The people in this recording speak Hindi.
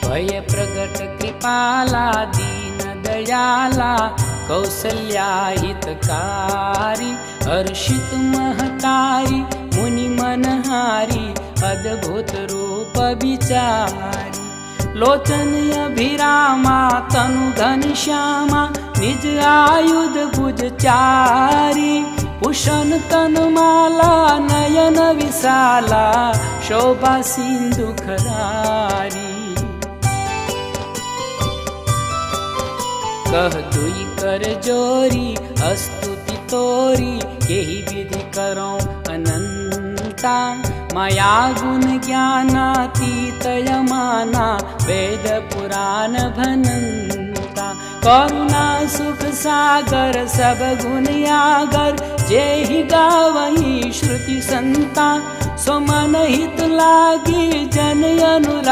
भय प्रगट कृपाला दीन दयाला कौसल्या हितकारी हर्षित महतारी मुनि मनहारी अद्भुत रूप विचारी लोचन अभिरामा तनु घनश्यामा निज आयुध भुज चारी भूषण तनमाला नयन विशाला शोभा सिंधु खरारी कह दुई कर जोरी स्तुति तोरी यही विधि करो अनंता माया गुण ज्ञानातीत यमाना वेद पुराण भनंता करुणा सुख सागर सब गुण यागर जेहि गावहि श्रुति संता सो मन हित लागी जन अनुराग